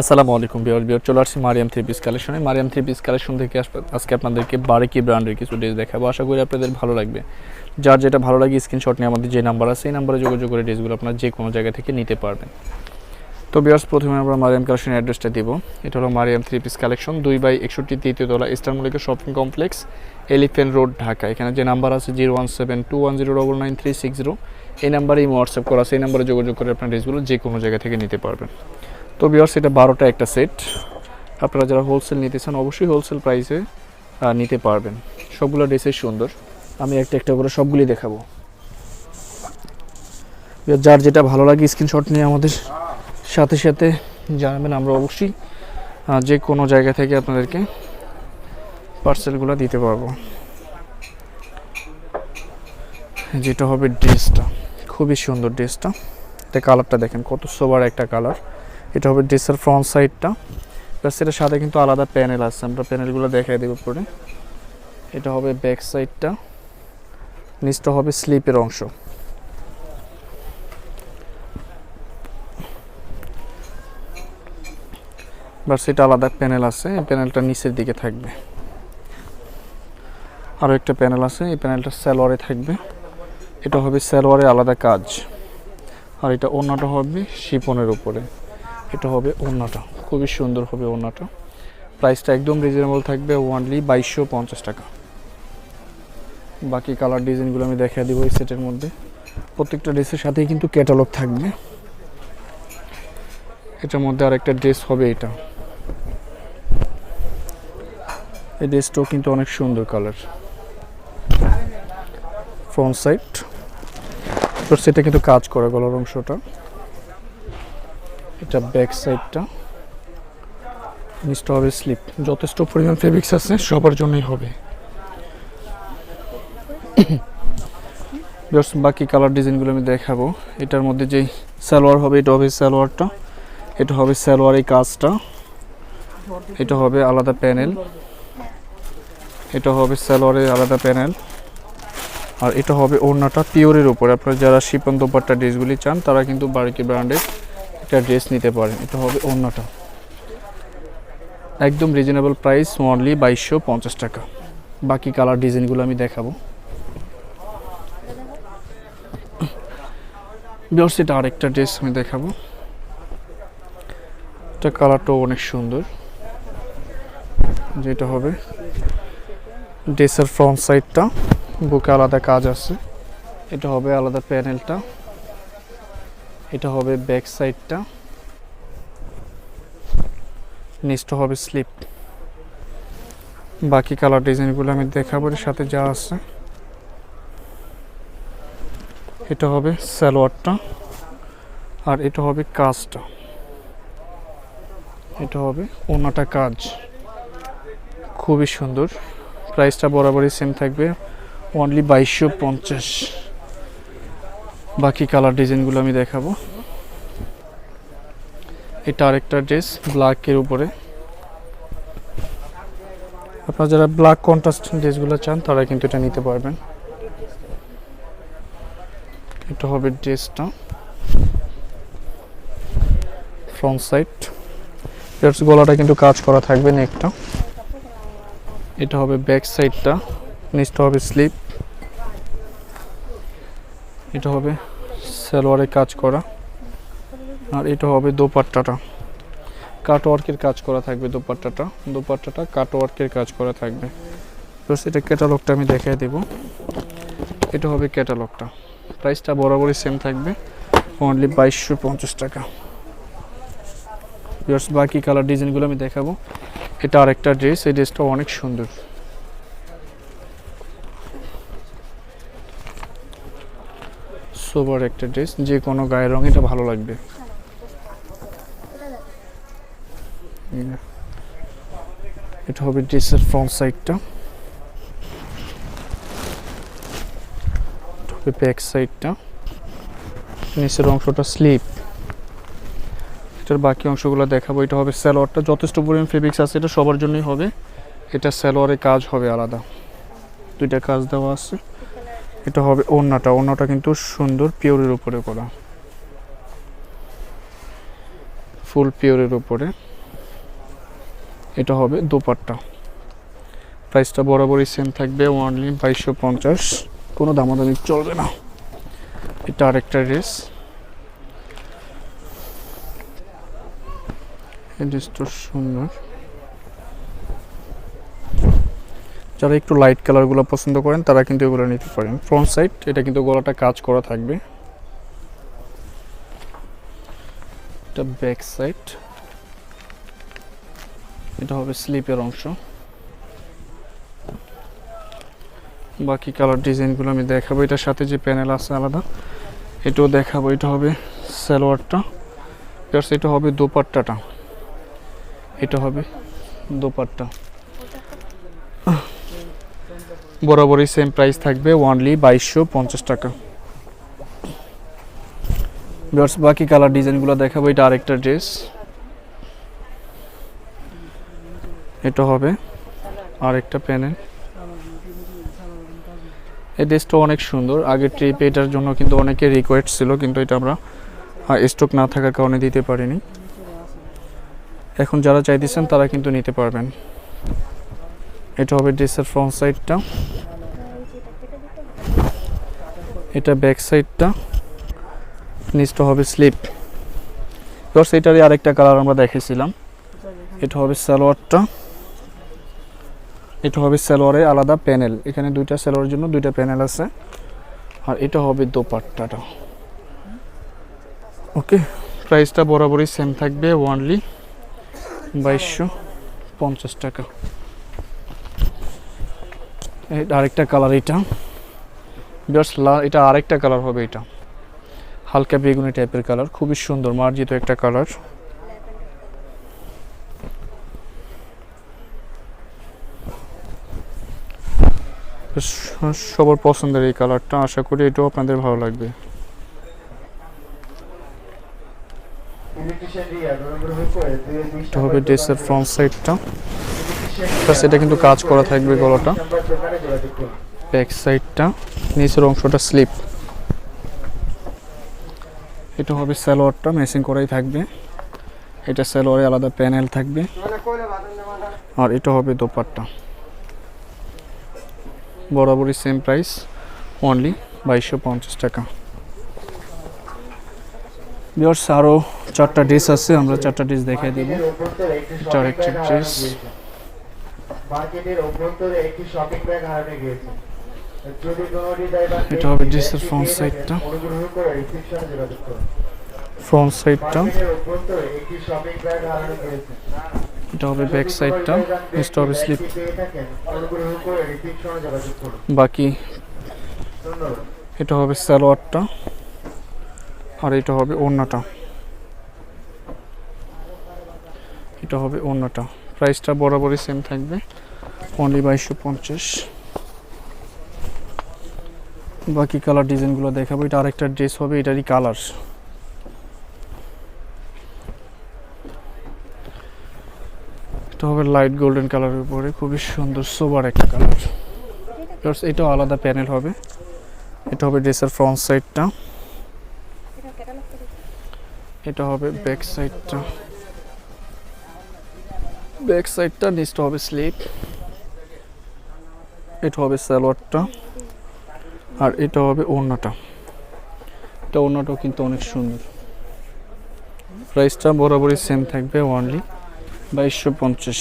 আসসালামু আলাইকুম ভিউয়ার চলে আসছি মারিয়াম থ্রি পিস কালেকশনে। মারিয়াম থ্রি পিস কালেকশন থেকে আজকে আপনাদেরকে বারিকি ব্র্যান্ডের কিছু ড্রেস দেখাবো। আশা করি আপনাদের ভালো লাগবে। যার যেটা ভালো লাগে স্ক্রিনশট নিয়ে আমাদের যে নাম্বার আছে এই নাম্বারে যোগাযোগ করে ড্রেসগুলো আপনারা যে কোনো জায়গা থেকে নিতে পারবেন। তো ভিউয়ার্স, প্রথমে আমরা মারিয়াম কালেকশনের অ্যাড্রেসটা দিব। এটা হলো মারিয়াম থ্রি পিস কালেকশন, 2/61 তৃতীয় তলা, eastern Mallika shopping complex, elephant road, Dhaka. এখানে যে নাম্বার আছে 01721099360, এই নাম্বারে হোয়াটসঅ্যাপ করা আছে। এই নাম্বারে যোগাযোগ করে আপনার ড্রেসগুলো যে কোনো জায়গা থেকে নিতে পারবেন। তো ভিউয়ার্স, এটা 12টা একটা সেট। আপনারা যারা হোলসেল নিতে চান অবশ্যই হোলসেল প্রাইসে নিতে পারবেন। সবগুলো ড্রেসই সুন্দর, আমি একটা একটা করে সবগুলি দেখাবো। যার যেটা ভালো লাগে স্ক্রিনশট নিয়ে আমাদের সাথে সাথে জানাবেন, আমরা অবশ্যই যে কোনো জায়গা থেকে আপনাদেরকে পার্সেলগুলো দিতে পারবো। যেটা হবে ড্রেসটা, খুবই সুন্দর ড্রেসটা। এটা কালারটা দেখেন কত সোবার একটা কালার। এটা হবে ড্রেসের ফ্রন্ট সাইডটা, প্লাস এটার সাথে কিন্তু আলাদা প্যানেল আছে, আমরা প্যানেলগুলো দেখাই দেবো পরে। এটা হবে ব্যাক সাইডটা, নিচটা হবে স্লিপের অংশ। প্লাস এটা আলাদা প্যানেল আছে, এই প্যানেলটা নিচের দিকে থাকবে। আরও একটা প্যানেল আছে, এই প্যানেলটা সালোয়ারে থাকবে। এটা হবে সালোয়ারে আলাদা কাজ, আর এটা ওড়নাটা হবে শিফনের উপরে। এটা হবে ওড়নাটা, খুবই সুন্দর হবে ওড়নাটা। প্রাইসটা একদম রিজনেবল থাকবে, ওনলি 2250 টাকা। বাকি কালার ডিজাইনগুলো আমি দেখিয়ে দিব এই সেটের মধ্যে। প্রত্যেকটা ড্রেসের সাথেই কিন্তু ক্যাটালগ থাকবে। এটার মধ্যে আরেকটা ড্রেস হবে, এটা এই ড্রেসটাও কিন্তু অনেক সুন্দর কালার। ফ্রন্ট সাইড তো সেটা কিন্তু কাজ করা গলার অংশটা। এটা ব্যাক সাইডটা, নিচটা হবে স্লিপ। যথেষ্ট পরিমাণ ফেব্রিক্স আছে, সবার জন্যই হবে। বাকি কালার ডিজাইনগুলো আমি দেখাবো। এটার মধ্যে যেই সালোয়ার হবে, এটা হবে সালোয়ারটা, এটা হবে সালোয়ার এই কাজটা, এটা হবে আলাদা প্যানেল, এটা হবে সালোয়ারের আলাদা প্যানেল, আর এটা হবে ওড়নাটা পিওরের উপরে। আপনারা যারা শিপন দোপাট্টা ড্রেসগুলি চান তারা কিন্তু বারিকি ব্র্যান্ডের একটা ড্রেস নিতে পারেন। এটা হবে ওড়নাটা, একদম রিজনেবল প্রাইস, অনলি 2250 টাকা। বাকি কালার ডিজাইনগুলো আমি দেখাবো। ভিউয়ার্স, এটা আরেকটা ড্রেস আমি দেখাবো। এটা কালারটাও অনেক সুন্দর। যেটা হবে ড্রেসের ফ্রন্ট সাইডটা, বুকে আলাদা কাজ আছে। এটা হবে আলাদা প্যানেলটা, এটা হবে ব্যাক সাইডটা, নিচটা হবে স্লিপ। বাকি কালার ডিজাইনগুলো আমি দেখাবো এর সাথে যা আছে। এটা হবে সালোয়ারটা, আর এটা হবে কাজটা, এটা হবে ওড়নাটা কাজ, খুবই সুন্দর। প্রাইসটা বরাবরই সেম থাকবে, অনলি 2250। বাকি কালার ডিজাইনগুলো আমি দেখাবো। এটা আরেকটা ড্রেস ব্ল্যাকের উপরে। আপনারা যারা ব্ল্যাক কন্ট্রাস্ট ড্রেসগুলো চান তারা কিন্তু এটা নিতে পারবেন। এটা হবে ড্রেসটা ফ্রন্ট সাইড, এর গলাটা কিন্তু কাজ করা থাকবে নেকটা। এটা হবে ব্যাক সাইডটা, নিচটা হবে স্লিপ। এটা হবে সালোয়ারে কাজ করা, আর এটা হবে দোপাট্টাটা, কাট ওয়ার্কের কাজ করা থাকবে। দোপাট্টাটা কাট ওয়ার্কের কাজ করা থাকবে। প্লাস এটা ক্যাটালগটা আমি দেখিয়ে দেব। এটা হবে ক্যাটালগটা, প্রাইসটা বরাবরই সেম থাকবে, অনলি 2250 টাকা। ভিউয়ার্স, বাকি কালার ডিজাইনগুলো আমি দেখাবো। এটা আরেকটা ড্রেস, এই ড্রেসটা অনেক সুন্দর। সোবার একটা ড্রেস, যে কোনো গায়ের রং এটা ভালো লাগবে। এটা হবে ড্রেসের ফ্রন্ট সাইডটা, ব্যাক সাইডটা, নিচের অংশটা স্লিপ। এটার বাকি অংশগুলো দেখাবো। এটা হবে সালোয়ারটা, যথেষ্ট পরিমাণ ফেব্রিক্স আছে, এটা সবার জন্যই হবে। এটা সালোয়ারে কাজ হবে আলাদা, দুইটা কাজ দেওয়া আছে। এটা হবে ওড়নাটা কিন্তু সুন্দর পিওরের উপরে করা, ফুল পিওরের উপরে। এটা হবে দোপাট্টা, প্রাইসটা বরাবরই সেম থাকবে অনলি 2250, কোনো দামাদামি চলবে না। এটা আরেকটা ড্রেস, এই ড্রেসটা সুন্দর। যারা একটু লাইট কালারগুলো পছন্দ করেন তারা কিন্তু এগুলো নিতে পারেন। ফ্রন্ট সাইড এটা কিন্তু গলাটা কাজ করা থাকবে। এটা ব্যাক সাইড, এটা হবে স্লিপের অংশ। বাকি কালার ডিজাইনগুলো আমি দেখাবো, এটার সাথে যে প্যানেল আছে আলাদা এটাও দেখাবো। এটা হবে সালোয়ারটা, এটা হবে দোপাট্টাটা, এটা হবে দোপাট্টা। বরাবরই সেম প্রাইস থাকবে অনলি 2250 টাকা। বাকি কালার ডিজাইনগুলো দেখাবো। এটা আরেকটা ড্রেস, এটা হবে আরেকটা প্যানেল। এই ড্রেসটা অনেক সুন্দর, আগের ট্রিপে এটার জন্য কিন্তু অনেকে রিকোয়েস্ট ছিল, কিন্তু এটা আমরা স্টক না থাকার কারণে দিতে পারিনি। এখন যারা চাইতেছেন তারা কিন্তু নিতে পারবেন। এটা হবে ড্রেসের ফ্রন্ট সাইডটা, এটা ব্যাক সাইডটা, নিচটা হবে স্লিপ। এটারই আরেকটা কালার আমরা দেখেছিলাম। এটা হবে সালোয়ারটা, এটা হবে সালোয়ারের আলাদা প্যানেল, এখানে দুইটা সালোয়ারের জন্য দুইটা প্যানেল আছে। আর এটা হবে দোপাট্টাটা। ওকে, প্রাইসটা বরাবরই সেম থাকবে অনলি 2250 টাকা। আরেকটা কালার, এটা এটা আরেকটা কালার হবে, এটা হালকা বেগুনি টাইপের কালার, খুবই সুন্দর মার্জিত একটা কালার। সবার পছন্দের এই কালারটা, আশা করি এটাও আপনাদের ভালো লাগবে। এটা হবে ড্রেসের ফ্রন্ট সাইডটা, এটা কিন্তু কাজ করা থাকবে গলাটা। ব্যাক সাইডটা, নিচের অংশটা স্লিপ। এটা হবে সালোয়ারটা, ম্যাচিং করাই থাকবে। এটা সালোয়ারে আলাদা প্যানেল থাকবে। আর এটা হবে দোপাট্টা। বরাবরই সেম প্রাইস অনলি 2250 টাকা। ভিউয়ার্স, আরও 4টা ড্রেস আছে, আমরা 4টা ড্রেস দেখিয়ে দেব। এটা আরেকটা ড্রেস, এটা হবে ড্রেসের ফ্রন্ট সাইডটা, ফ্রন্ট সাইডটা, এটা হবে ব্যাক সাইডটা, নিচটা হবে স্লিপ। বাকি এটা হবে সালোয়ারটা, আর এটা হবে ওড়নাটা, এটা হবে ওড়নাটা। প্রাইসটা বরাবরই সেম থাকবে অনলি 2250। বাকি কালার ডিজাইনগুলো দেখাবো। এটা আরেকটা ড্রেস হবে, এটারই কালার। এটা হবে লাইট গোল্ডেন কালারের উপরে, খুবই সুন্দর সোবার একটা কালার। এটাও আলাদা প্যানেল হবে। এটা হবে ড্রেসের ফ্রন্ট সাইডটা, এটা হবে ব্যাক সাইডটা, ব্যাক সাইডটা, নিচটা হবে স্লিপ। এটা হবে সালোয়ারটা, আর এটা হবে ওড়নাটা। এটা ওড়নাটাও কিন্তু অনেক সুন্দর। প্রাইসটা বরাবরই সেম থাকবে অনলি 2250।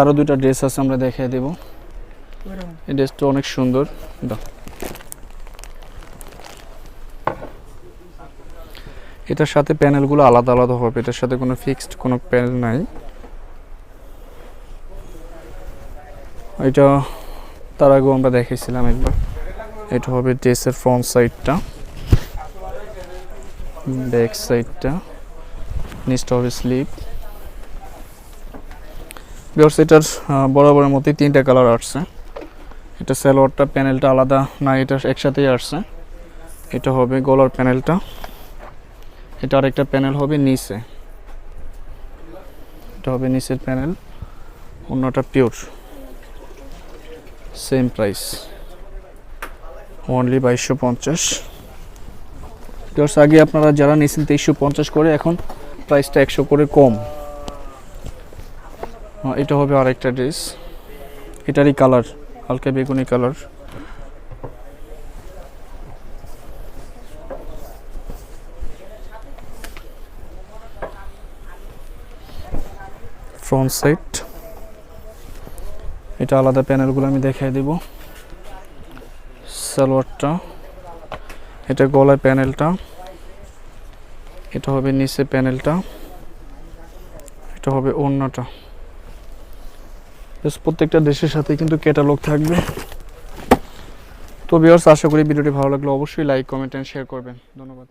আরও 2টা ড্রেস আছে, আমরা দেখিয়ে দেব। এই ড্রেসটা অনেক সুন্দর। এটার সাথে প্যানেলগুলো আলাদা আলাদা হবে, এটার সাথে কোনো ফিক্সড কোনো প্যানেল নাই। এটা তার আগেও আমরা দেখেছিলাম একবার। এটা হবে ড্রেসের ফ্রন্ট সাইডটা, ব্যাক সাইডটা, নিচটা হবে স্লিপ। ভিউয়ার্স, এটার বরাবরের মতোই 3টা কালার আসছে। এটা সালোয়ারটা প্যানেলটা আলাদা না, এটা একসাথেই আসছে। এটা হবে গলার প্যানেলটা, এটা আরেকটা প্যানেল হবে নিচে, এটা হবে নিচের প্যানেল। অন্যটা pure, same price only 2250। Viewers আগে আপনারা যারা নিয়েছেন 2350 করে, এখন প্রাইসটা 100 করে কম। এটা হবে আরেকটা ড্রেস, এটারই কালার হালকা বেগুনি কালার। ফ্রন্ট সাইড, এটা আলাদা প্যানেলগুলো আমি দেখাই দেব। সালোয়ারটা, এটা গলায় প্যানেলটা, এটা হবে নিচে প্যানেলটা, এটা হবে ওড়নাটা। প্রত্যেকটা দেশের সাথে কিন্তু ক্যাটালগ থাকবে। তো ভিউয়ার্স আশা করি ভিডিওটি ভালো লাগলে অবশ্যই লাইক, কমেন্ট এন্ড শেয়ার করবেন। ধন্যবাদ।